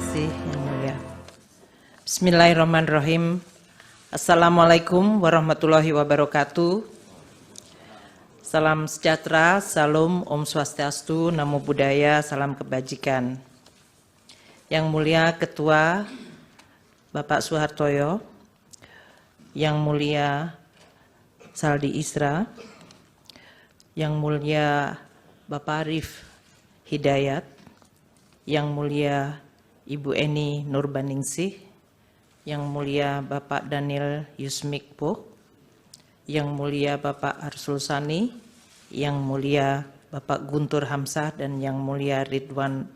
kasih Yang Mulia. Bismillahirrahmanirrahim. Assalamualaikum warahmatullahi wabarakatuh. Salam sejahtera, salam, Om Swastiastu, Namo Buddhaya, salam kebajikan. Yang Mulia Ketua Bapak Suhartoyo, Yang Mulia Saldi Isra, Yang Mulia Bapak Arif Hidayat, Yang Mulia Ibu Eni Nurbaningsih, Yang Mulia Bapak Daniel Yusmikpo, Yang Mulia Bapak Arsul Sani, Yang Mulia Bapak Guntur Hamzah, dan Yang Mulia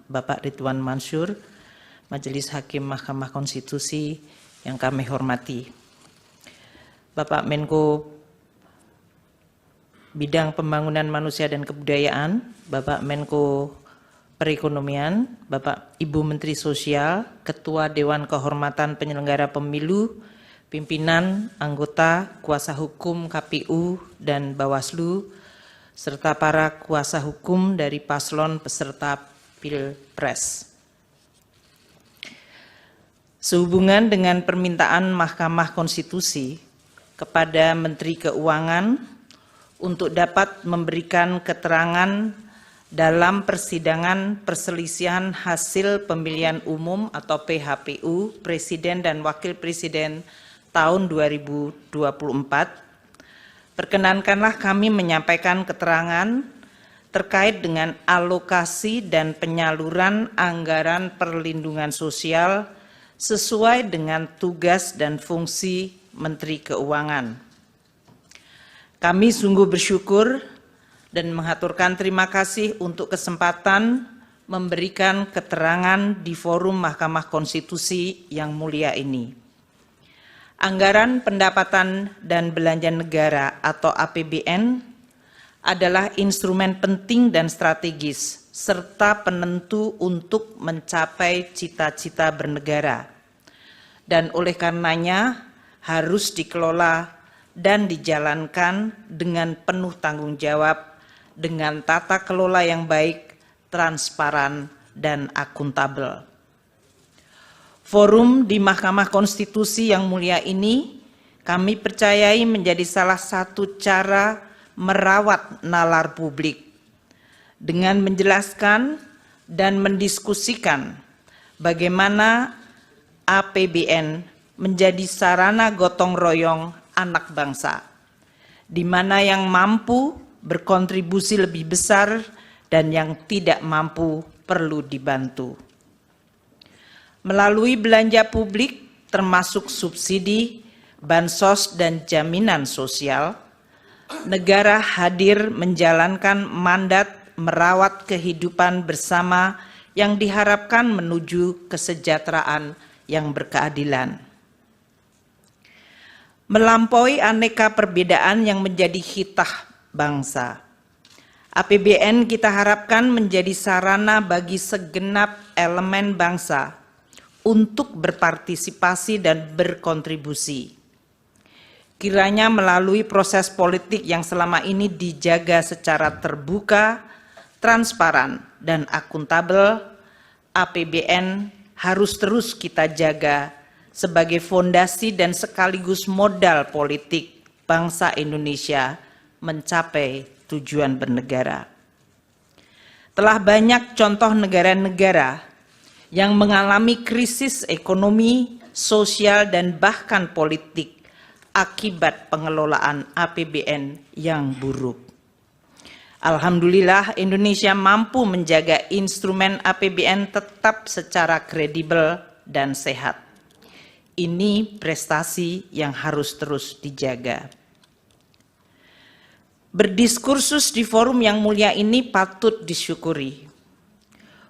Bapak Ridwan Mansur, Majelis Hakim Mahkamah Konstitusi yang kami hormati. Bapak Menko Bidang Pembangunan Manusia dan Kebudayaan, Bapak Menko Perekonomian, Bapak Ibu Menteri Sosial, Ketua Dewan Kehormatan Penyelenggara Pemilu, pimpinan, anggota, kuasa hukum KPU dan Bawaslu, serta para kuasa hukum dari paslon peserta Pilpres. Sehubungan dengan permintaan Mahkamah Konstitusi kepada Menteri Keuangan untuk dapat memberikan keterangan dalam persidangan perselisihan hasil pemilihan umum atau PHPU Presiden dan Wakil Presiden tahun 2024, perkenankanlah kami menyampaikan keterangan terkait dengan alokasi dan penyaluran anggaran perlindungan sosial sesuai dengan tugas dan fungsi Menteri Keuangan. Kami sungguh bersyukur dan mengaturkan terima kasih untuk kesempatan memberikan keterangan di forum Mahkamah Konstitusi yang mulia ini. Anggaran pendapatan dan belanja negara atau APBN adalah instrumen penting dan strategis serta penentu untuk mencapai cita-cita bernegara, dan oleh karenanya harus dikelola dan dijalankan dengan penuh tanggung jawab dengan tata kelola yang baik, transparan, dan akuntabel. Forum di Mahkamah Konstitusi yang mulia ini kami percayai menjadi salah satu cara merawat nalar publik dengan menjelaskan dan mendiskusikan bagaimana APBN menjadi sarana gotong royong anak bangsa, di mana yang mampu berkontribusi lebih besar dan yang tidak mampu perlu dibantu. Melalui belanja publik termasuk subsidi, bansos, dan jaminan sosial, negara hadir menjalankan mandat merawat kehidupan bersama yang diharapkan menuju kesejahteraan yang berkeadilan. Melampaui aneka perbedaan yang menjadi hitah bangsa, APBN kita harapkan menjadi sarana bagi segenap elemen bangsa untuk berpartisipasi dan berkontribusi. Kiranya melalui proses politik yang selama ini dijaga secara terbuka, transparan, dan akuntabel, APBN harus terus kita jaga sebagai fondasi dan sekaligus modal politik bangsa Indonesia mencapai tujuan bernegara. Telah banyak contoh negara-negara yang mengalami krisis ekonomi, sosial, dan bahkan politik akibat pengelolaan APBN yang buruk. Alhamdulillah, Indonesia mampu menjaga instrumen APBN tetap secara kredibel dan sehat. Ini prestasi yang harus terus dijaga. Berdiskursus di forum yang mulia ini patut disyukuri.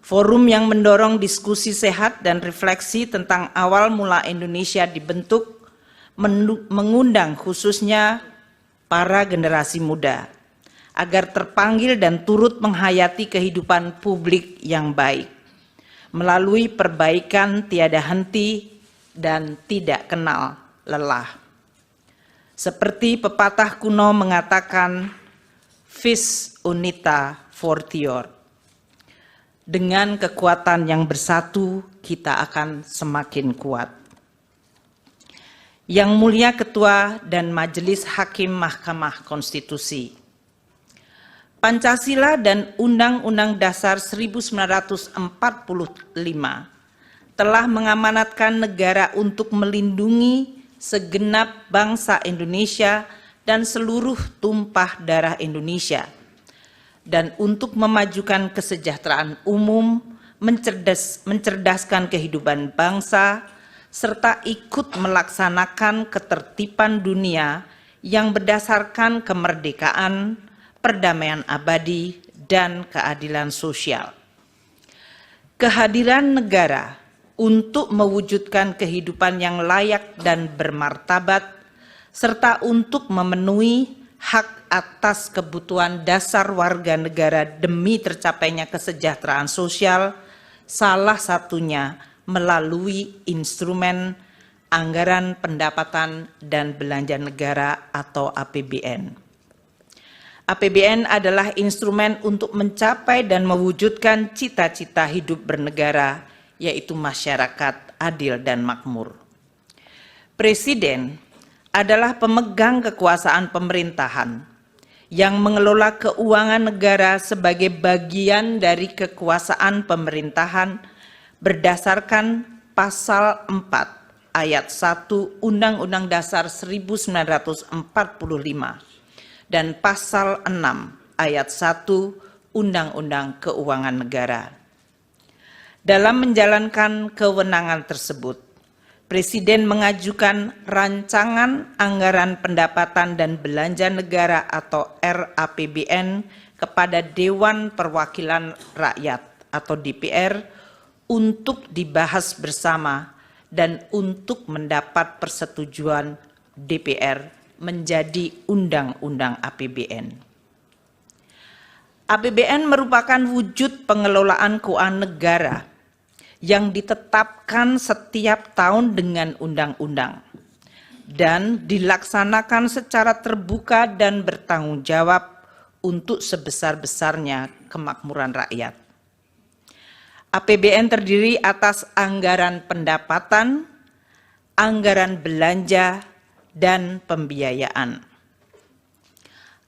Forum yang mendorong diskusi sehat dan refleksi tentang awal mula Indonesia dibentuk, mengundang khususnya para generasi muda, agar terpanggil dan turut menghayati kehidupan publik yang baik, melalui perbaikan tiada henti dan tidak kenal lelah. Seperti pepatah kuno mengatakan, vis unita fortior. Dengan kekuatan yang bersatu, kita akan semakin kuat. Yang Mulia Ketua dan Majelis Hakim Mahkamah Konstitusi, Pancasila dan Undang-Undang Dasar 1945 telah mengamanatkan negara untuk melindungi segenap bangsa Indonesia dan seluruh tumpah darah Indonesia, dan untuk memajukan kesejahteraan umum, mencerdaskan kehidupan bangsa, serta ikut melaksanakan ketertiban dunia yang berdasarkan kemerdekaan, perdamaian abadi, dan keadilan sosial. Kehadiran negara untuk mewujudkan kehidupan yang layak dan bermartabat, serta untuk memenuhi hak atas kebutuhan dasar warga negara demi tercapainya kesejahteraan sosial, salah satunya melalui instrumen anggaran pendapatan dan belanja negara atau APBN. APBN adalah instrumen untuk mencapai dan mewujudkan cita-cita hidup bernegara, yaitu masyarakat adil dan makmur. Presiden adalah pemegang kekuasaan pemerintahan yang mengelola keuangan negara sebagai bagian dari kekuasaan pemerintahan berdasarkan pasal 4 ayat 1 Undang-Undang Dasar 1945 dan pasal 6 ayat 1 Undang-Undang Keuangan Negara. Dalam menjalankan kewenangan tersebut, Presiden mengajukan rancangan anggaran pendapatan dan belanja negara atau RAPBN kepada Dewan Perwakilan Rakyat atau DPR untuk dibahas bersama dan untuk mendapat persetujuan DPR menjadi Undang-Undang APBN. APBN merupakan wujud pengelolaan keuangan negara yang ditetapkan setiap tahun dengan undang-undang dan dilaksanakan secara terbuka dan bertanggung jawab untuk sebesar-besarnya kemakmuran rakyat. APBN terdiri atas anggaran pendapatan, anggaran belanja, dan pembiayaan.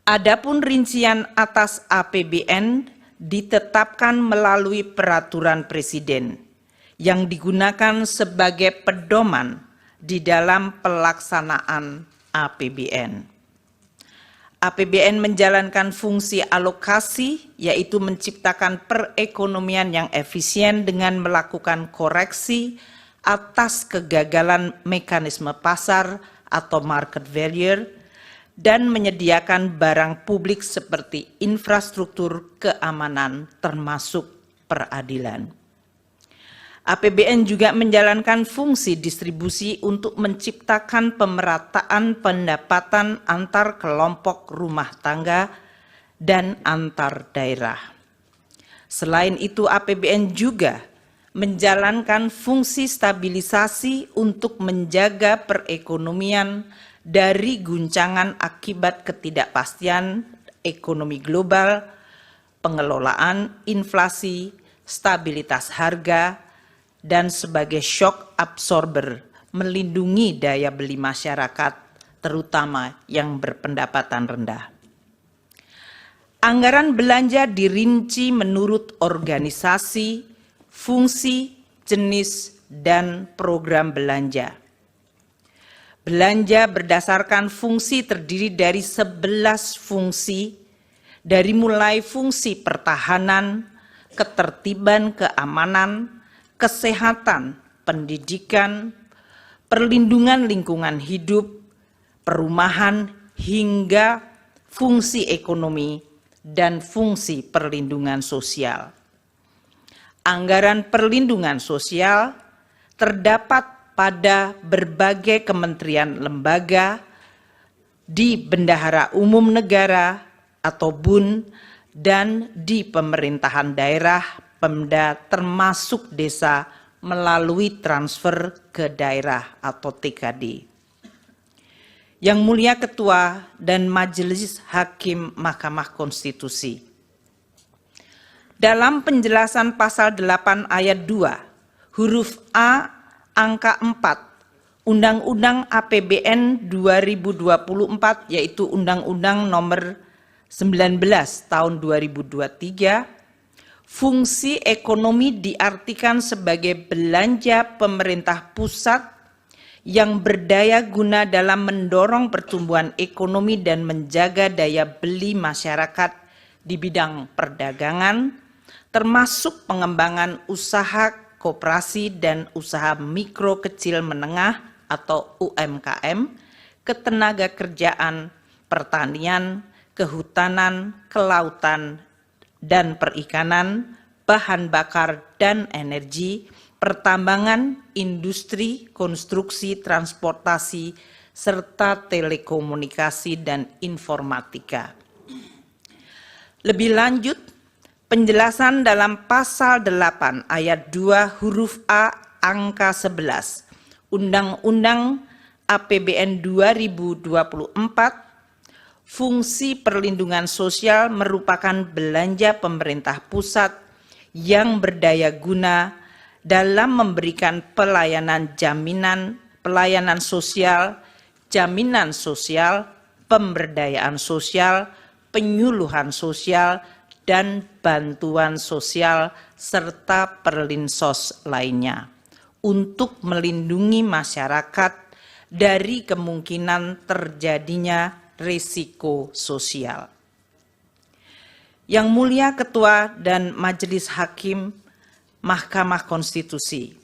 Adapun rincian atas APBN ditetapkan melalui peraturan Presiden yang digunakan sebagai pedoman di dalam pelaksanaan APBN. APBN menjalankan fungsi alokasi, yaitu menciptakan perekonomian yang efisien dengan melakukan koreksi atas kegagalan mekanisme pasar atau market failure, dan menyediakan barang publik seperti infrastruktur keamanan termasuk peradilan. APBN juga menjalankan fungsi distribusi untuk menciptakan pemerataan pendapatan antar kelompok rumah tangga dan antar daerah. Selain itu, APBN juga menjalankan fungsi stabilisasi untuk menjaga perekonomian dari guncangan akibat ketidakpastian ekonomi global, pengelolaan inflasi, stabilitas harga, dan sebagai shock absorber melindungi daya beli masyarakat, terutama yang berpendapatan rendah. Anggaran belanja dirinci menurut organisasi, fungsi, jenis, dan program belanja. Belanja berdasarkan fungsi terdiri dari 11 fungsi, dari mulai fungsi pertahanan, ketertiban keamanan, kesehatan, pendidikan, perlindungan lingkungan hidup, perumahan, hingga fungsi ekonomi dan fungsi perlindungan sosial. Anggaran perlindungan sosial terdapat pada berbagai kementerian lembaga, di Bendahara Umum Negara atau BUN, dan di pemerintahan daerah Pemda termasuk desa melalui transfer ke daerah atau TKD. Yang Mulia Ketua dan Majelis Hakim Mahkamah Konstitusi, Dalam penjelasan pasal 8 ayat 2, huruf A angka 4, Undang-Undang APBN 2024, yaitu Undang-Undang nomor 19 tahun 2023, fungsi ekonomi diartikan sebagai belanja pemerintah pusat yang berdaya guna dalam mendorong pertumbuhan ekonomi dan menjaga daya beli masyarakat di bidang perdagangan, termasuk pengembangan usaha koperasi dan usaha mikro kecil menengah atau UMKM, ketenaga kerjaan, pertanian, kehutanan, kelautan, dan perikanan, bahan bakar dan energi, pertambangan, industri, konstruksi, transportasi, serta telekomunikasi dan informatika. Lebih lanjut, penjelasan dalam pasal 8 ayat 2 huruf A angka 11, Undang-Undang APBN 2024, fungsi perlindungan sosial merupakan belanja pemerintah pusat yang berdaya guna dalam memberikan pelayanan sosial, jaminan sosial, pemberdayaan sosial, penyuluhan sosial, dan bantuan sosial serta perlinsos lainnya untuk melindungi masyarakat dari kemungkinan terjadinya risiko sosial. Yang Mulia Ketua dan Majelis Hakim Mahkamah Konstitusi,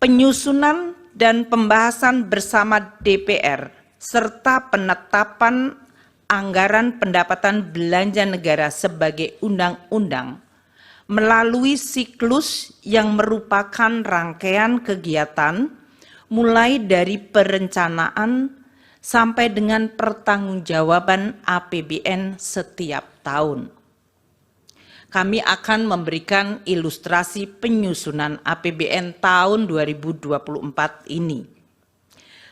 penyusunan dan pembahasan bersama DPR serta penetapan anggaran pendapatan belanja negara sebagai undang-undang melalui siklus yang merupakan rangkaian kegiatan mulai dari perencanaan sampai dengan pertanggungjawaban APBN setiap tahun. Kami akan memberikan ilustrasi penyusunan APBN tahun 2024 ini.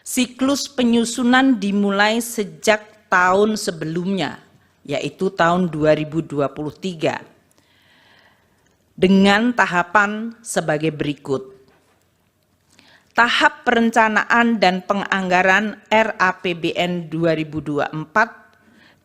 Siklus penyusunan dimulai sejak tahun sebelumnya, yaitu tahun 2023, dengan tahapan sebagai berikut. Tahap perencanaan dan penganggaran RAPBN 2024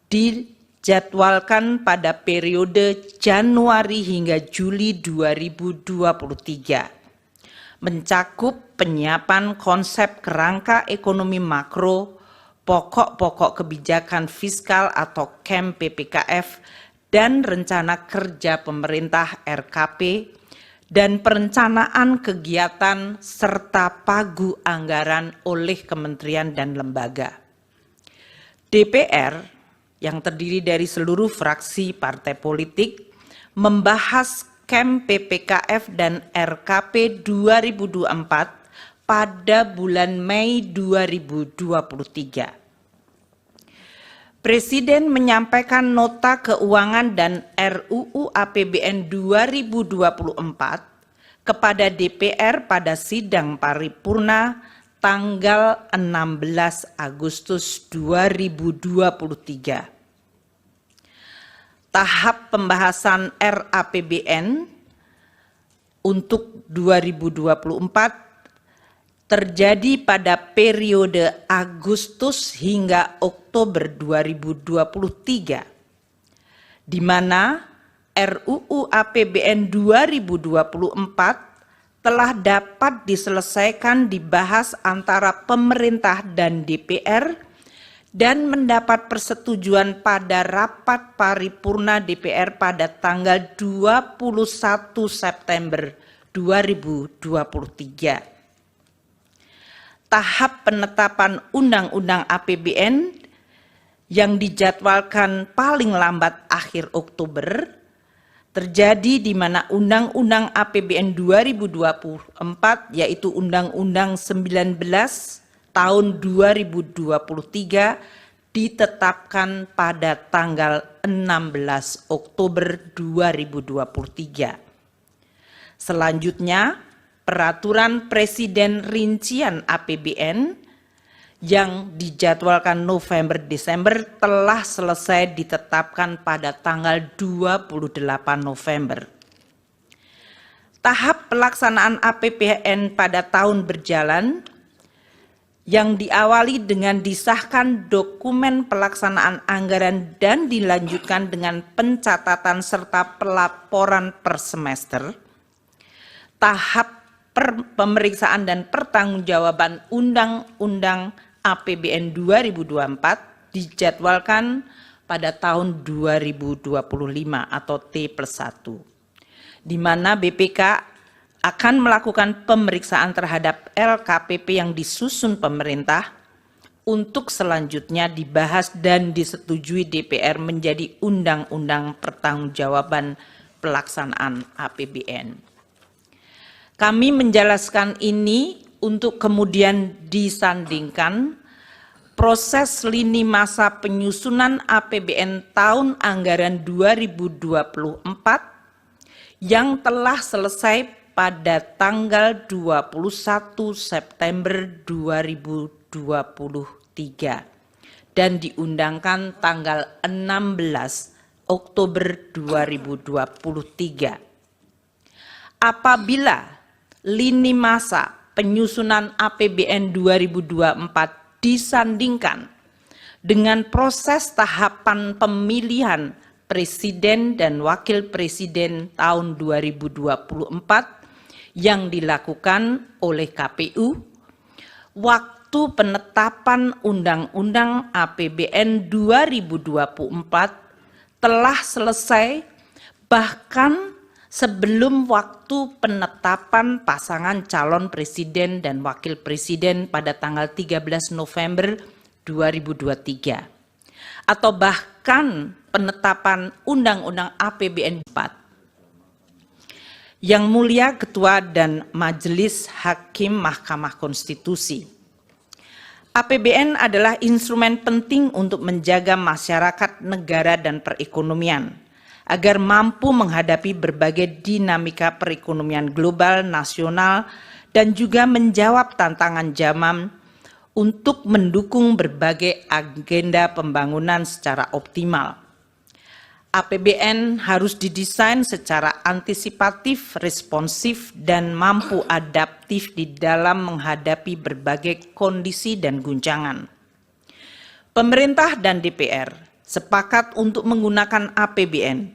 dijadwalkan pada periode Januari hingga Juli 2023, mencakup penyiapan konsep kerangka ekonomi makro, pokok-pokok kebijakan fiskal atau KEM PPKF, dan rencana kerja pemerintah RKP, dan perencanaan kegiatan serta pagu anggaran oleh kementerian dan lembaga. DPR yang terdiri dari seluruh fraksi partai politik membahas KEM PPKF dan RKP 2024 pada bulan Mei 2023. Presiden menyampaikan nota keuangan dan RUU APBN 2024 kepada DPR pada sidang paripurna tanggal 16 Agustus 2023. Tahap pembahasan RAPBN untuk 2024 terjadi pada periode Agustus hingga Oktober 2023, di mana RUU APBN 2024 telah dapat diselesaikan dibahas antara pemerintah dan DPR dan mendapat persetujuan pada rapat paripurna DPR pada tanggal 21 September 2023. Tahap penetapan Undang-Undang APBN yang dijadwalkan paling lambat akhir Oktober terjadi di mana Undang-Undang APBN 2024 yaitu Undang-Undang 19 tahun 2023 ditetapkan pada tanggal 16 Oktober 2023. Selanjutnya, Peraturan Presiden Rincian APBN yang dijadwalkan November-Desember telah selesai ditetapkan pada tanggal 28 November. Tahap pelaksanaan APBN pada tahun berjalan yang diawali dengan disahkan dokumen pelaksanaan anggaran dan dilanjutkan dengan pencatatan serta pelaporan per semester. Tahap pemeriksaan dan pertanggungjawaban Undang-Undang APBN 2024 dijadwalkan pada tahun 2025 atau T+1, di mana BPK akan melakukan pemeriksaan terhadap LKPP yang disusun pemerintah untuk selanjutnya dibahas dan disetujui DPR menjadi Undang-Undang Pertanggungjawaban Pelaksanaan APBN. Kami menjelaskan ini untuk kemudian disandingkan proses lini masa penyusunan APBN tahun anggaran 2024 yang telah selesai pada tanggal 21 September 2023 dan diundangkan tanggal 16 Oktober 2023. Apabila lini masa penyusunan APBN 2024 disandingkan dengan proses tahapan pemilihan Presiden dan Wakil Presiden tahun 2024 yang dilakukan oleh KPU, waktu penetapan Undang-Undang APBN 2024 telah selesai bahkan sebelum waktu penetapan pasangan calon presiden dan wakil presiden pada tanggal 13 November 2023, atau bahkan penetapan Undang-Undang APBN 4. Yang Mulia Ketua dan Majelis Hakim Mahkamah Konstitusi, APBN adalah instrumen penting untuk menjaga masyarakat, negara, dan perekonomian agar mampu menghadapi berbagai dinamika perekonomian global, nasional, dan juga menjawab tantangan zaman untuk mendukung berbagai agenda pembangunan secara optimal. APBN harus didesain secara antisipatif, responsif, dan mampu adaptif di dalam menghadapi berbagai kondisi dan guncangan. Pemerintah dan DPR sepakat untuk menggunakan APBN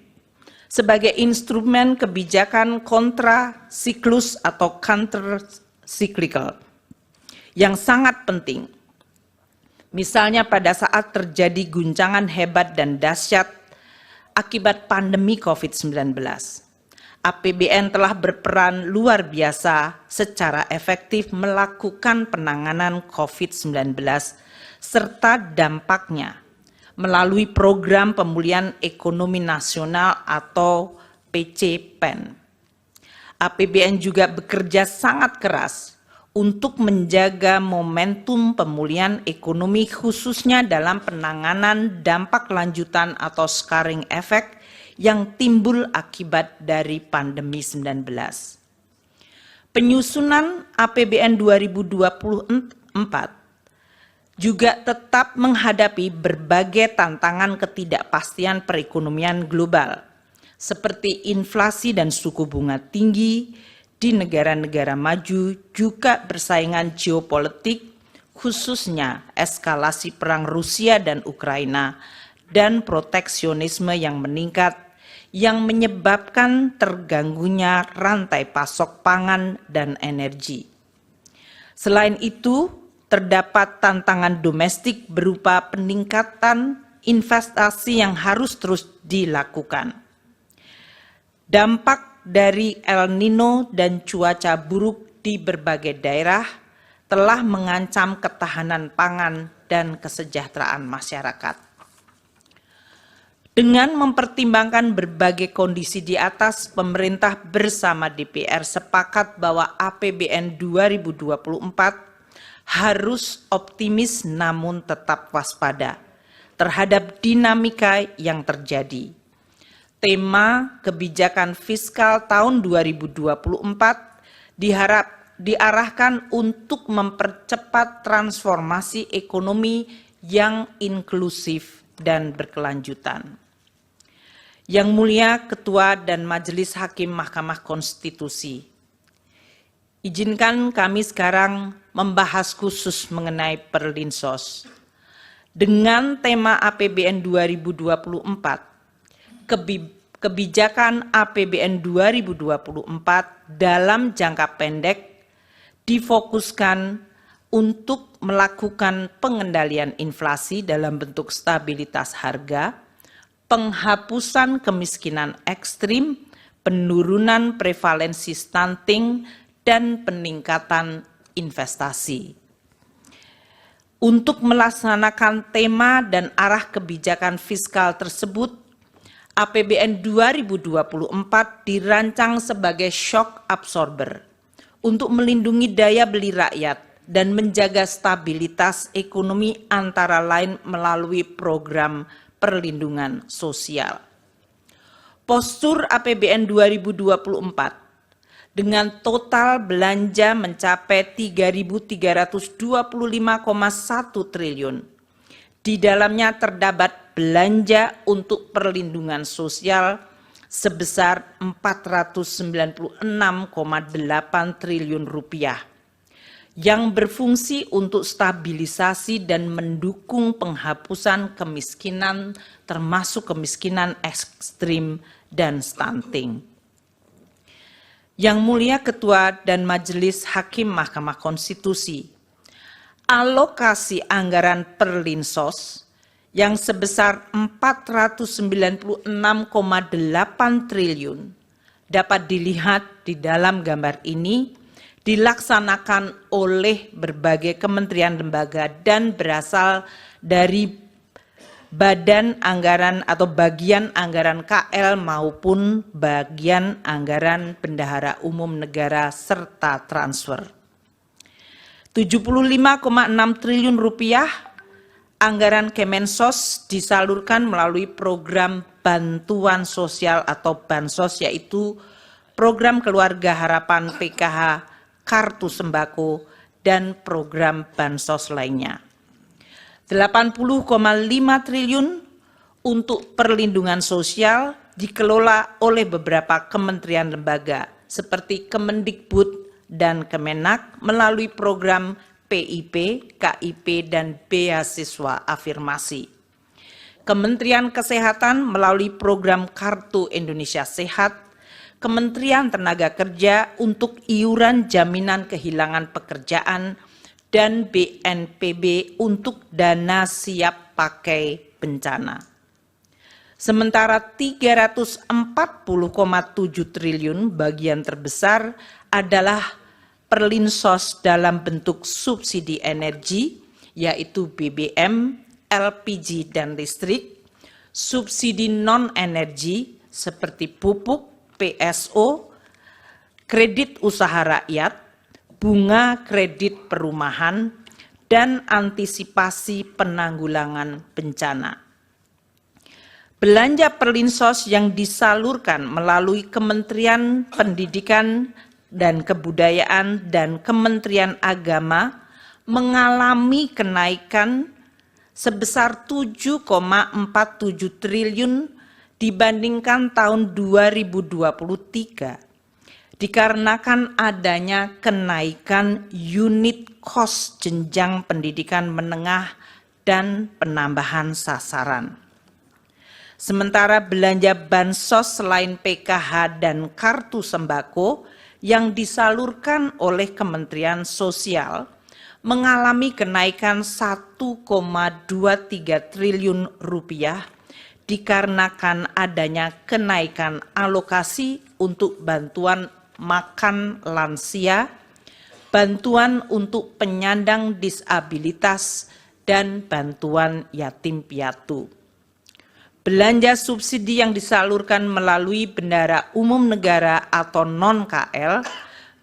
sebagai instrumen kebijakan kontra-siklus atau counter-cyclical yang sangat penting. Misalnya pada saat terjadi guncangan hebat dan dahsyat akibat pandemi COVID-19, APBN telah berperan luar biasa secara efektif melakukan penanganan COVID-19 serta dampaknya melalui Program Pemulihan Ekonomi Nasional atau PCPEN. APBN juga bekerja sangat keras untuk menjaga momentum pemulihan ekonomi khususnya dalam penanganan dampak lanjutan atau scarring effect yang timbul akibat dari pandemi 19. Penyusunan APBN 2024 juga tetap menghadapi berbagai tantangan ketidakpastian perekonomian global seperti inflasi dan suku bunga tinggi di negara-negara maju, juga persaingan geopolitik, khususnya eskalasi perang Rusia dan Ukraina, dan proteksionisme yang meningkat, yang menyebabkan terganggunya rantai pasok pangan dan energi. Selain itu, terdapat tantangan domestik berupa peningkatan investasi yang harus terus dilakukan. Dampak dari El Nino dan cuaca buruk di berbagai daerah telah mengancam ketahanan pangan dan kesejahteraan masyarakat. Dengan mempertimbangkan berbagai kondisi di atas, pemerintah bersama DPR sepakat bahwa APBN 2024 harus optimis namun tetap waspada terhadap dinamika yang terjadi. Tema kebijakan fiskal tahun 2024 diarahkan untuk mempercepat transformasi ekonomi yang inklusif dan berkelanjutan. Yang Mulia Ketua dan Majelis Hakim Mahkamah Konstitusi, izinkan kami sekarang membahas khusus mengenai Perlinsos. Dengan tema APBN 2024, kebijakan APBN 2024 dalam jangka pendek difokuskan untuk melakukan pengendalian inflasi dalam bentuk stabilitas harga, penghapusan kemiskinan ekstrim, penurunan prevalensi stunting, dan peningkatan investasi. Untuk melaksanakan tema dan arah kebijakan fiskal tersebut, APBN 2024 dirancang sebagai shock absorber untuk melindungi daya beli rakyat dan menjaga stabilitas ekonomi antara lain melalui program perlindungan sosial. Postur APBN 2024 dengan total belanja mencapai 3.325,1 triliun. Di dalamnya terdapat belanja untuk perlindungan sosial sebesar 496,8 triliun rupiah yang berfungsi untuk stabilisasi dan mendukung penghapusan kemiskinan termasuk kemiskinan ekstrim dan stunting. Yang Mulia Ketua dan Majelis Hakim Mahkamah Konstitusi, alokasi anggaran Perlinsos yang sebesar 496,8 triliun dapat dilihat di dalam gambar ini dilaksanakan oleh berbagai kementerian lembaga dan berasal dari badan anggaran atau bagian anggaran KL maupun bagian anggaran bendahara umum negara serta transfer. 75,6 triliun rupiah anggaran Kemensos disalurkan melalui program bantuan sosial atau bansos, yaitu program Keluarga Harapan PKH, Kartu Sembako, dan program bansos lainnya. 80,5 triliun untuk perlindungan sosial dikelola oleh beberapa kementerian lembaga seperti Kemendikbud dan Kemenak melalui program PIP, KIP, dan beasiswa afirmasi. Kementerian Kesehatan melalui program Kartu Indonesia Sehat, Kementerian Tenaga Kerja untuk iuran jaminan kehilangan pekerjaan, dan BNPB untuk dana siap pakai bencana. Sementara 340,7 triliun bagian terbesar adalah Perlinsos dalam bentuk subsidi energi, yaitu BBM, LPG, dan listrik, subsidi non-energi seperti pupuk, PSO, kredit usaha rakyat, bunga kredit perumahan, dan antisipasi penanggulangan bencana. Belanja Perlinsos yang disalurkan melalui Kementerian Pendidikan dan Kebudayaan dan Kementerian Agama mengalami kenaikan sebesar 7,47 triliun dibandingkan tahun 2023. Dikarenakan adanya kenaikan unit cost jenjang pendidikan menengah dan penambahan sasaran. Sementara belanja bansos selain PKH dan kartu sembako yang disalurkan oleh Kementerian Sosial mengalami kenaikan 1,23 triliun rupiah dikarenakan adanya kenaikan alokasi untuk bantuan makan lansia, bantuan untuk penyandang disabilitas, dan bantuan yatim piatu. Belanja subsidi yang disalurkan melalui bendahara umum negara atau non-KL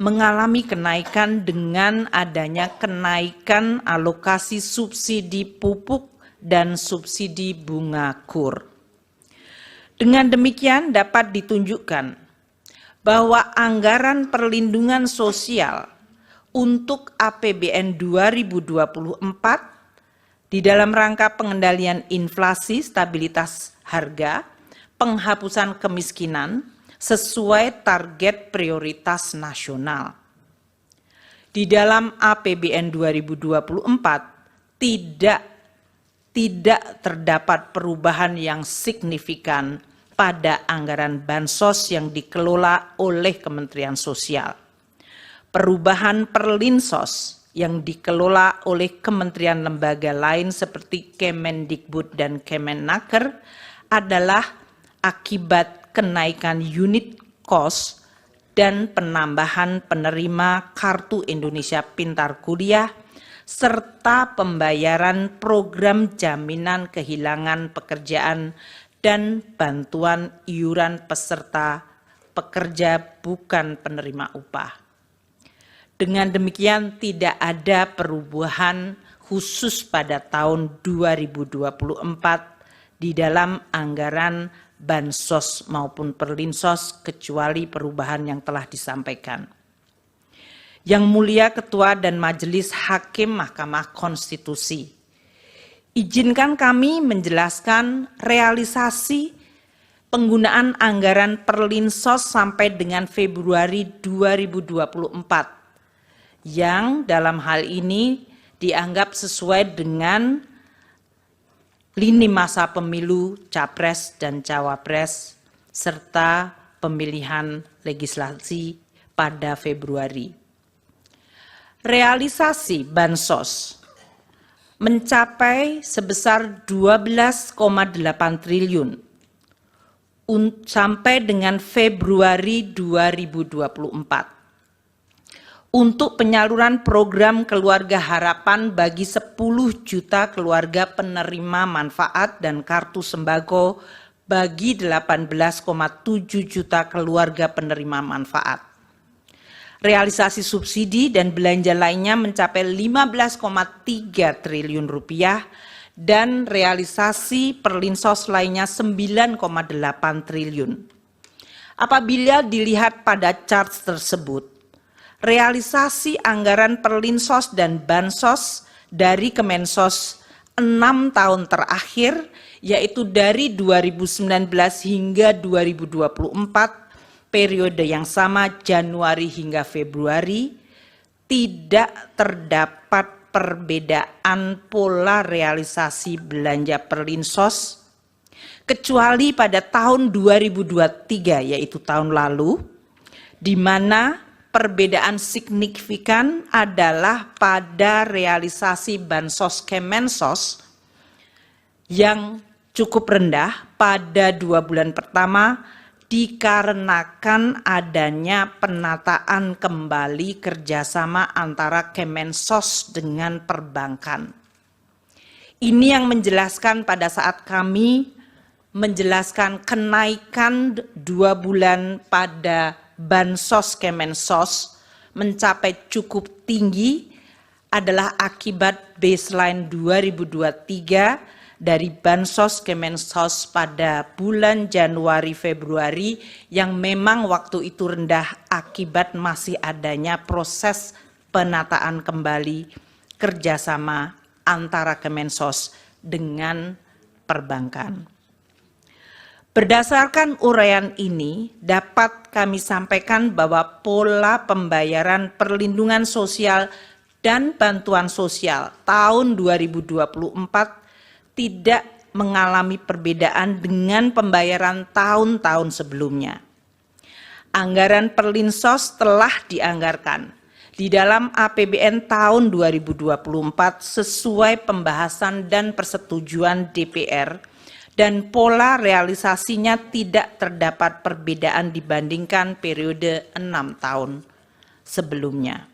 mengalami kenaikan dengan adanya kenaikan alokasi subsidi pupuk dan subsidi bunga KUR. Dengan demikian dapat ditunjukkan bahwa anggaran perlindungan sosial untuk APBN 2024 di dalam rangka pengendalian inflasi, stabilitas harga, penghapusan kemiskinan sesuai target prioritas nasional. Di dalam APBN 2024 tidak terdapat perubahan yang signifikan pada anggaran bansos yang dikelola oleh Kementerian Sosial. Perubahan perlinsos yang dikelola oleh kementerian lembaga lain seperti Kemendikbud dan Kemenaker adalah akibat kenaikan unit cost dan penambahan penerima Kartu Indonesia Pintar Kuliah serta pembayaran program jaminan kehilangan pekerjaan dan bantuan iuran peserta pekerja bukan penerima upah. Dengan demikian tidak ada perubahan khusus pada tahun 2024 di dalam anggaran bansos maupun perlinsos kecuali perubahan yang telah disampaikan. Yang Mulia Ketua dan Majelis Hakim Mahkamah Konstitusi, izinkan kami menjelaskan realisasi penggunaan anggaran perlinsos sampai dengan Februari 2024 yang dalam hal ini dianggap sesuai dengan lini masa pemilu Capres dan Cawapres serta pemilihan legislasi pada Februari. Realisasi bansos mencapai sebesar 12,8 triliun sampai dengan Februari 2024. Untuk penyaluran program Keluarga Harapan bagi 10 juta keluarga penerima manfaat dan kartu sembako bagi 18,7 juta keluarga penerima manfaat. Realisasi subsidi dan belanja lainnya mencapai 15,3 triliun rupiah dan realisasi perlinsos lainnya 9,8 triliun. Apabila dilihat pada chart tersebut, realisasi anggaran perlinsos dan bansos dari Kemensos 6 tahun terakhir, yaitu dari 2019 hingga 2024, periode yang sama Januari hingga Februari, tidak terdapat perbedaan pola realisasi belanja perlinsos, kecuali pada tahun 2023, yaitu tahun lalu, di mana perbedaan signifikan adalah pada realisasi bansos Kemensos yang cukup rendah pada 2 bulan pertama dikarenakan adanya penataan kembali kerjasama antara Kemensos dengan perbankan. Ini yang menjelaskan pada saat kami menjelaskan kenaikan 2 bulan pada bansos Kemensos mencapai cukup tinggi adalah akibat baseline 2023 dari bansos Kemensos pada bulan Januari Februari yang memang waktu itu rendah akibat masih adanya proses penataan kembali kerjasama antara Kemensos dengan perbankan. Berdasarkan uraian ini, dapat kami sampaikan bahwa pola pembayaran perlindungan sosial dan bantuan sosial tahun 2024 tidak mengalami perbedaan dengan pembayaran tahun-tahun sebelumnya. Anggaran perlinsos telah dianggarkan di dalam APBN tahun 2024 sesuai pembahasan dan persetujuan DPR, dan pola realisasinya tidak terdapat perbedaan dibandingkan periode 6 tahun sebelumnya.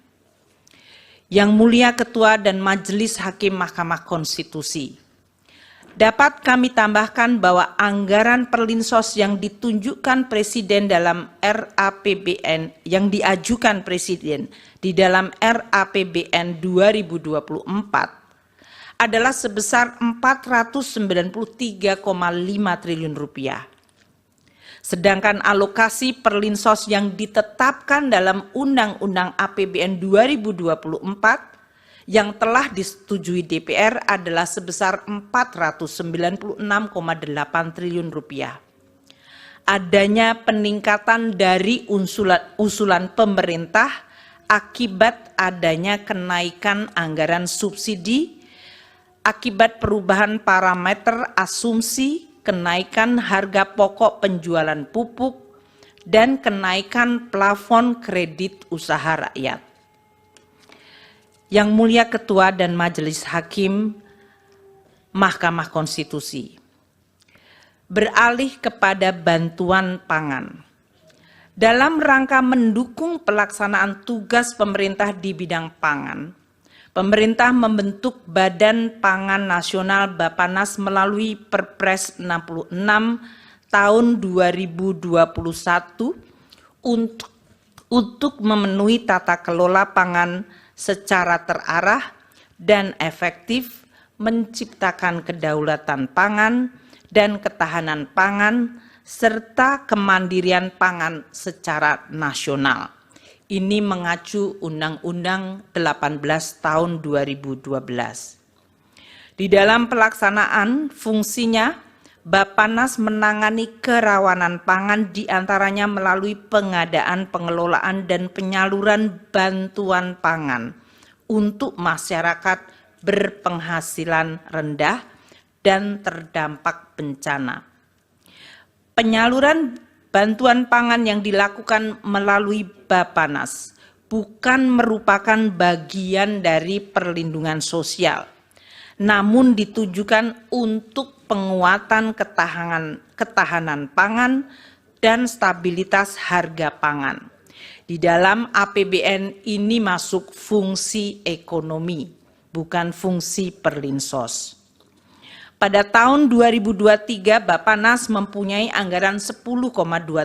Yang Mulia Ketua dan Majelis Hakim Mahkamah Konstitusi, dapat kami tambahkan bahwa anggaran perlinsos yang ditunjukkan Presiden dalam RAPBN, yang diajukan Presiden di dalam RAPBN 2024 adalah sebesar 493,5 triliun rupiah. Sedangkan alokasi perlinsos yang ditetapkan dalam Undang-Undang APBN 2024 yang telah disetujui DPR adalah sebesar 496,8 triliun rupiah. Adanya peningkatan dari usulan pemerintah akibat adanya kenaikan anggaran subsidi, akibat perubahan parameter asumsi, kenaikan harga pokok penjualan pupuk, dan kenaikan plafon kredit usaha rakyat. Yang Mulia Ketua dan Majelis Hakim Mahkamah Konstitusi, beralih kepada bantuan pangan. Dalam rangka mendukung pelaksanaan tugas pemerintah di bidang pangan, pemerintah membentuk Badan Pangan Nasional Bappenas melalui Perpres 66 tahun 2021 untuk memenuhi tata kelola pangan secara terarah dan efektif, menciptakan kedaulatan pangan dan ketahanan pangan, serta kemandirian pangan secara nasional. Ini mengacu Undang-Undang 18 tahun 2012. Di dalam pelaksanaan fungsinya, Bappenas menangani kerawanan pangan diantaranya melalui pengadaan, pengelolaan, dan penyaluran bantuan pangan untuk masyarakat berpenghasilan rendah dan terdampak bencana. Penyaluran bantuan pangan yang dilakukan melalui Bappenas bukan merupakan bagian dari perlindungan sosial, namun ditujukan untuk penguatan ketahanan pangan dan stabilitas harga pangan. Di dalam APBN ini masuk fungsi ekonomi, bukan fungsi perlinsos. Pada tahun 2023, Bappenas mempunyai anggaran 10,2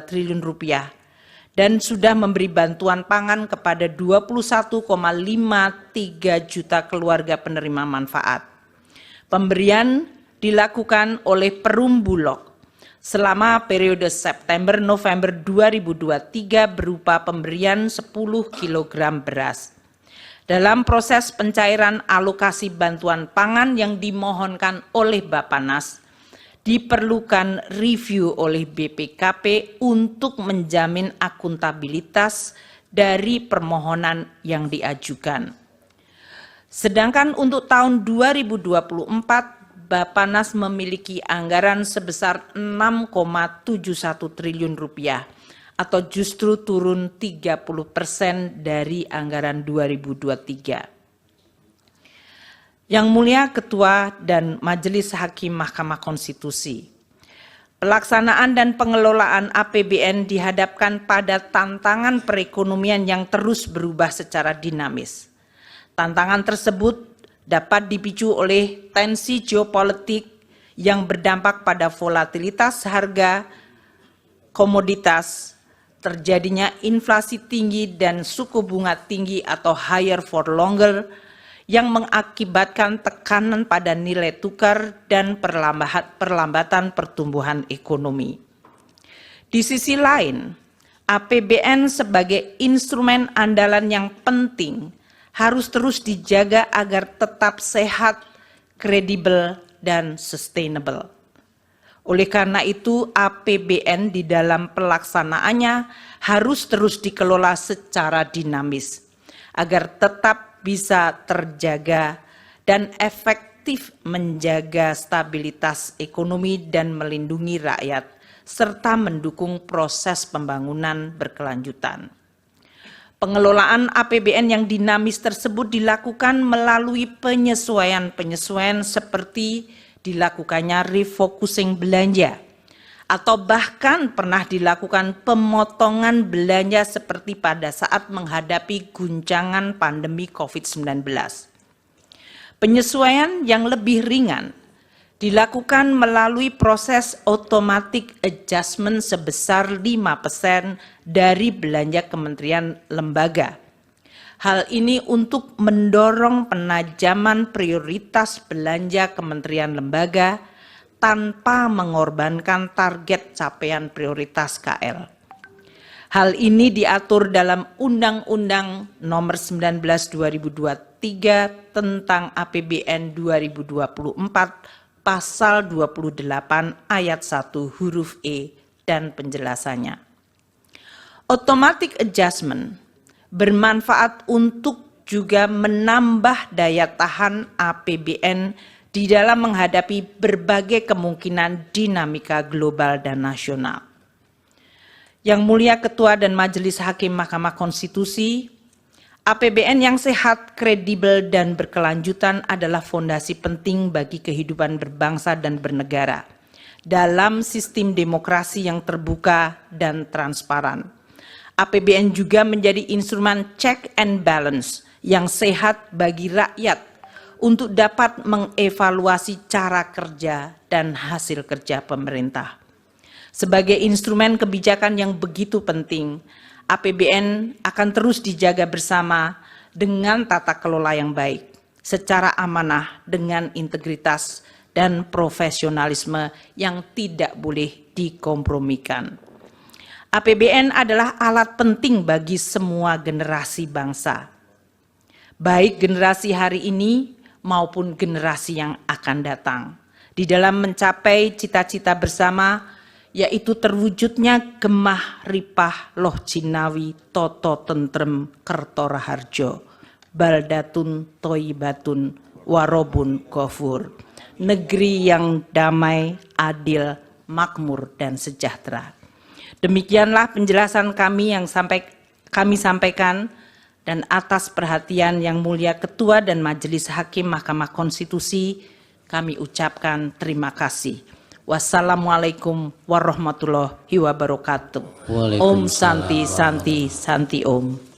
triliun rupiah dan sudah memberi bantuan pangan kepada 21,53 juta keluarga penerima manfaat. Pemberian dilakukan oleh Perum Bulog selama periode September-November 2023 berupa pemberian 10 kg beras. Dalam proses pencairan alokasi bantuan pangan yang dimohonkan oleh Bappenas, diperlukan review oleh BPKP untuk menjamin akuntabilitas dari permohonan yang diajukan. Sedangkan untuk tahun 2024, Bappenas memiliki anggaran sebesar 6,71 triliun rupiah atau justru turun 30% dari anggaran 2023. Yang Mulia Ketua dan Majelis Hakim Mahkamah Konstitusi, pelaksanaan dan pengelolaan APBN dihadapkan pada tantangan perekonomian yang terus berubah secara dinamis. Tantangan tersebut dapat dipicu oleh tensi geopolitik yang berdampak pada volatilitas harga komoditas, terjadinya inflasi tinggi dan suku bunga tinggi atau higher for longer yang mengakibatkan tekanan pada nilai tukar dan perlambatan pertumbuhan ekonomi. Di sisi lain, APBN sebagai instrumen andalan yang penting harus terus dijaga agar tetap sehat, kredibel, dan sustainable. Oleh karena itu, APBN di dalam pelaksanaannya harus terus dikelola secara dinamis, agar tetap bisa terjaga dan efektif menjaga stabilitas ekonomi dan melindungi rakyat, serta mendukung proses pembangunan berkelanjutan. Pengelolaan APBN yang dinamis tersebut dilakukan melalui penyesuaian-penyesuaian seperti dilakukannya refocusing belanja, atau bahkan pernah dilakukan pemotongan belanja seperti pada saat menghadapi guncangan pandemi COVID-19. Penyesuaian yang lebih ringan dilakukan melalui proses automatic adjustment sebesar 5% dari belanja kementerian lembaga. Hal ini untuk mendorong penajaman prioritas belanja kementerian lembaga tanpa mengorbankan target capaian prioritas KL. Hal ini diatur dalam Undang-Undang Nomor 19 2023 tentang APBN 2024 Pasal 28 Ayat 1 huruf E dan penjelasannya. Automatic adjustment bermanfaat untuk juga menambah daya tahan APBN di dalam menghadapi berbagai kemungkinan dinamika global dan nasional. Yang Mulia Ketua dan Majelis Hakim Mahkamah Konstitusi, APBN yang sehat, kredibel, dan berkelanjutan adalah fondasi penting bagi kehidupan berbangsa dan bernegara dalam sistem demokrasi yang terbuka dan transparan. APBN juga menjadi instrumen check and balance yang sehat bagi rakyat untuk dapat mengevaluasi cara kerja dan hasil kerja pemerintah. Sebagai instrumen kebijakan yang begitu penting, APBN akan terus dijaga bersama dengan tata kelola yang baik, secara amanah dengan integritas dan profesionalisme yang tidak boleh dikompromikan. APBN adalah alat penting bagi semua generasi bangsa, baik generasi hari ini maupun generasi yang akan datang, di dalam mencapai cita-cita bersama, yaitu terwujudnya gemah ripah loh jinawi toto tentrem kerto raharjo, baldatun toibatun warobun ghafur, negeri yang damai, adil, makmur, dan sejahtera. Demikianlah penjelasan kami yang kami sampaikan, dan atas perhatian Yang Mulia Ketua dan Majelis Hakim Mahkamah Konstitusi, kami ucapkan terima kasih. Wassalamualaikum warahmatullahi wabarakatuh. Om Santi Santi Santi Om.